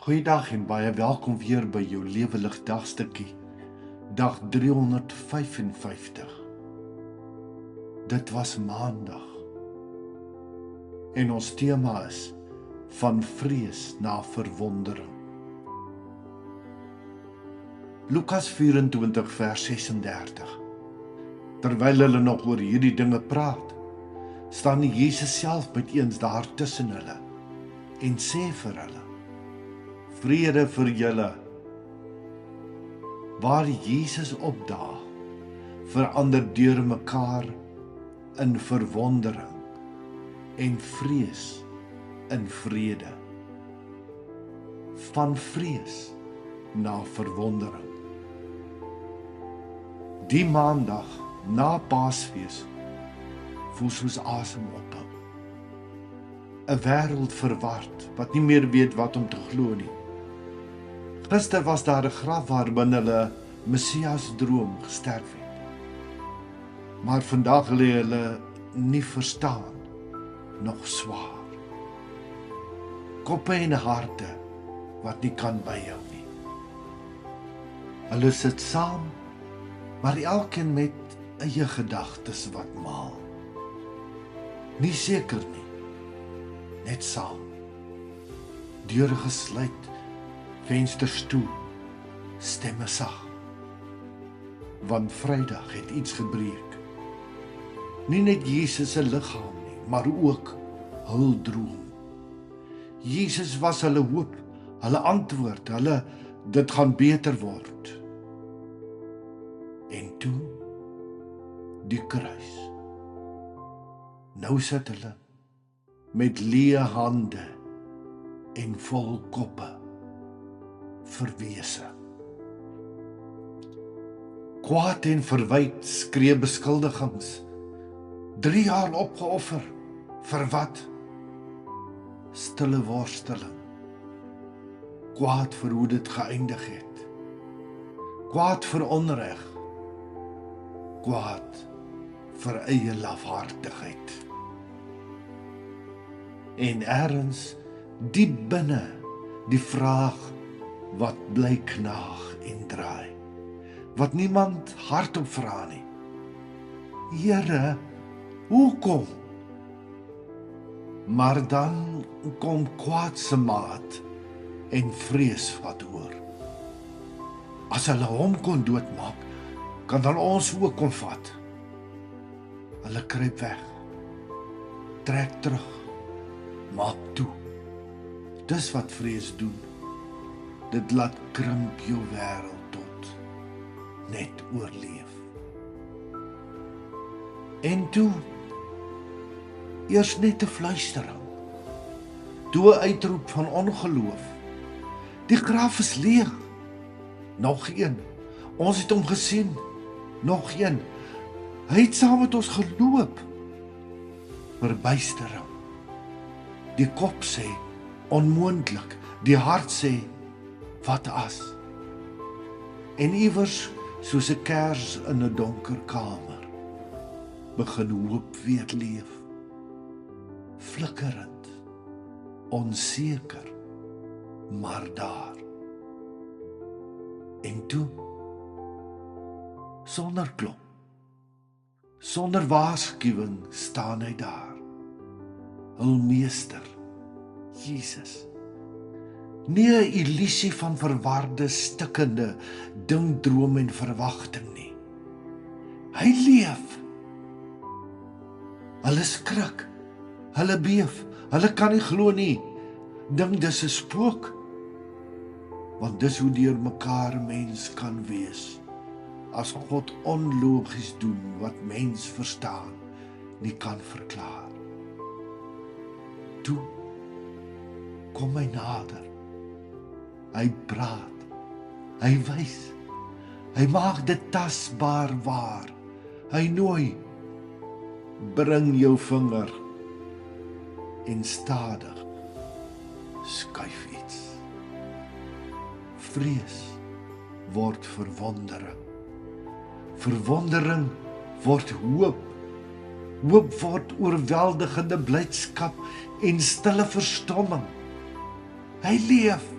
Goeiedag en baie welkom weer by jou Lewelig dagstukkie, dag 355. Dit was Maandag en ons tema is van vrees na verwondering. Lukas 24 vers 36. Terwyl hulle nog oor hierdie dinge praat, staan Jesus self byteens daar tussen hulle en sê vir hulle: Vrede vir julle. Waar Jesus opdaag, verander deur mekaar in verwondering en vrees in vrede. Van vrees na verwondering. Die Maandag na Paasfees voel soos asem ophou. 'n Wêreld verward wat nie meer weet wat om te glo nie. Gister was daar 'n graf waarbinne hulle Messias droom gesterf het. Maar vandag lê hulle nie verstaan, nog swaar. Koppe en harte wat nie kan byhou nie. Hulle sit saam, maar elkeen met eie gedagtes wat maal. Nie seker nie, net saam. Deure gesluit, vensters toe, stemme sag. Want Vrydag het iets gebreek. Nie net Jesus se liggaam nie, maar ook hul droom. Jesus was hulle hoop, hulle antwoord, dit gaan beter word. En toe die kruis. Nou sit hulle met leë hande en vol koppe verwese. Kwaad en verwyd skree beskuldigings. 3 jaar opgeoffer, vir wat? Stille worsteling. Kwaad vir hoe dit geëindig het. Kwaad vir onreg. Kwaad vir eie lafhartigheid. En ergens diep binne die vraag wat bly knaag en draai, wat niemand hardop vra nie. Here, hoekom? Maar dan kom kwaad se maat en vrees wat oor. As hulle hom kon doodmaak, kan dan ons ook kon vat. Hulle kruip weg, trek terug, maak toe. Dis wat vrees doen. Dit laat krimp jou wêreld tot net oorleef. En toe, eers net 'n fluistering, toe 'n uitroep van ongeloof. Die graf is leeg. Nog een. Ons het hom gesien. Nog een. Hy het saam met ons geloop. Verbuistering. Die kop sê onmoontlik. Die hart sê wat as. En iewers soos 'n kers in 'n donker kamer begin hoop weer leef. Flikkerend, onseker, maar daar. En toe, sonder klop, sonder waarskuwing staan hy daar. Hul meester, Jesus. Nie 'n illusie van verwarde, stikkende dinkdroom en verwagting nie. Hy leef. Hulle skrik, hulle beef, hulle kan nie glo nie. Dink dis 'n spook. Want dis hoe deur mekaar 'n mens kan wees, as God onlogies doen wat mens verstaan, nie kan verklaar. Toe kom hy nader. Hy praat, hy wys, hy maak dit tasbaar waar. Hy nooi, bring jou vinger en stadig skuif iets. Vrees word verwondering. Verwondering word hoop. Hoop word oorweldigende blydskap en stille verstomming. Hy leef.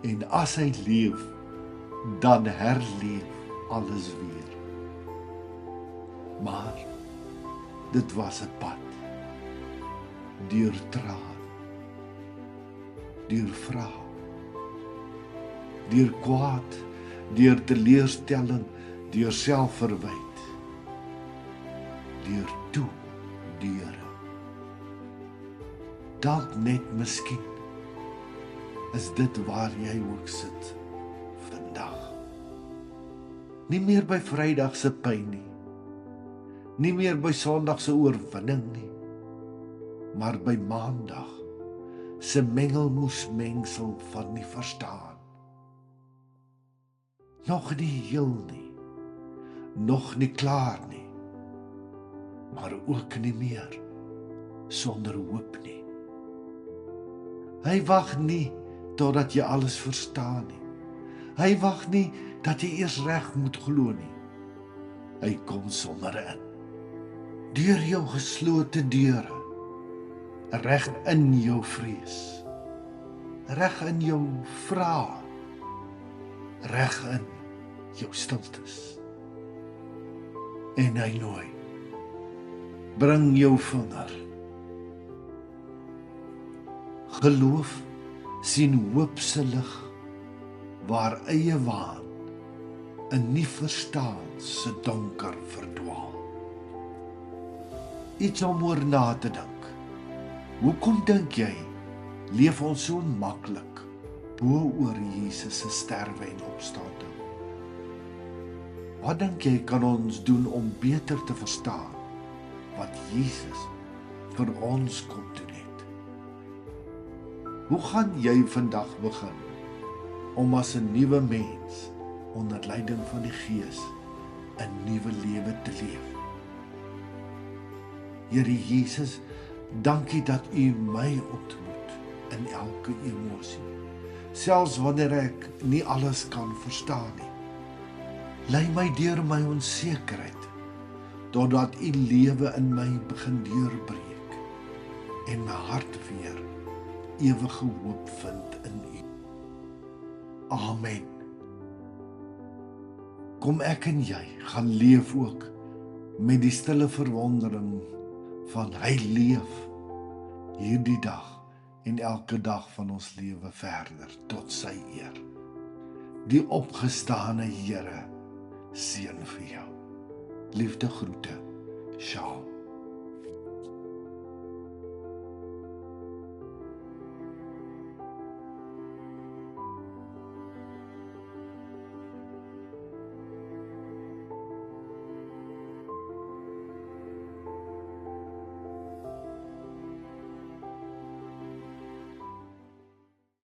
En as hy leef, dan herleef alles weer. Maar dit was 'n pad deur traan, deur vrae, deur kwaad, deur teleurstelling, deur selfverwyd, deur deure. Dalk net miskien is dit waar jy ook sit vandag. Nie meer by Vrydag se pyn nie, nie meer by Sondag se oorwinning nie, maar by Maandag se mengelmoesmengsel van nie verstaan. Nog nie heel nie, nog nie klaar nie, maar ook nie meer sonder hoop nie. Hy wag nie totdat jy alles verstaan nie. Hy wag nie dat jy eers reg moet glo nie. Hy kom sommer in. Deur jou geslote deure, reg in jou vrees, reg in jou vrae, reg in jou stiltes. En hy nooi, bring jou vinger. Geloof sien hoop se lig, waar eie waan in nie verstaan se donker verdwaal. Iets om oor na te dink. Hoekom dink jy, leef ons so maklik bo oor Jesus se sterwe en opstanding? Wat dink jy kan ons doen om beter te verstaan wat Jesus vir ons kom doen het? Hoe gaan jy vandag begin om as 'n nuwe mens onder leiding van die Gees 'n nuwe lewe te leef? Here Jesus, dankie dat U my ontmoet in elke emosie, selfs wanneer ek nie alles kan verstaan nie. Lei my deur my onsekerheid, totdat U lewe in my begin deurbreek en my hart weer ewige hoop vind in U. Amen. Kom ek en jy gaan leef ook met die stille verwondering van hy leef hierdie dag en elke dag van ons lewe verder tot sy eer. Die opgestane Here seën vir jou. Liefde groete. Shalom.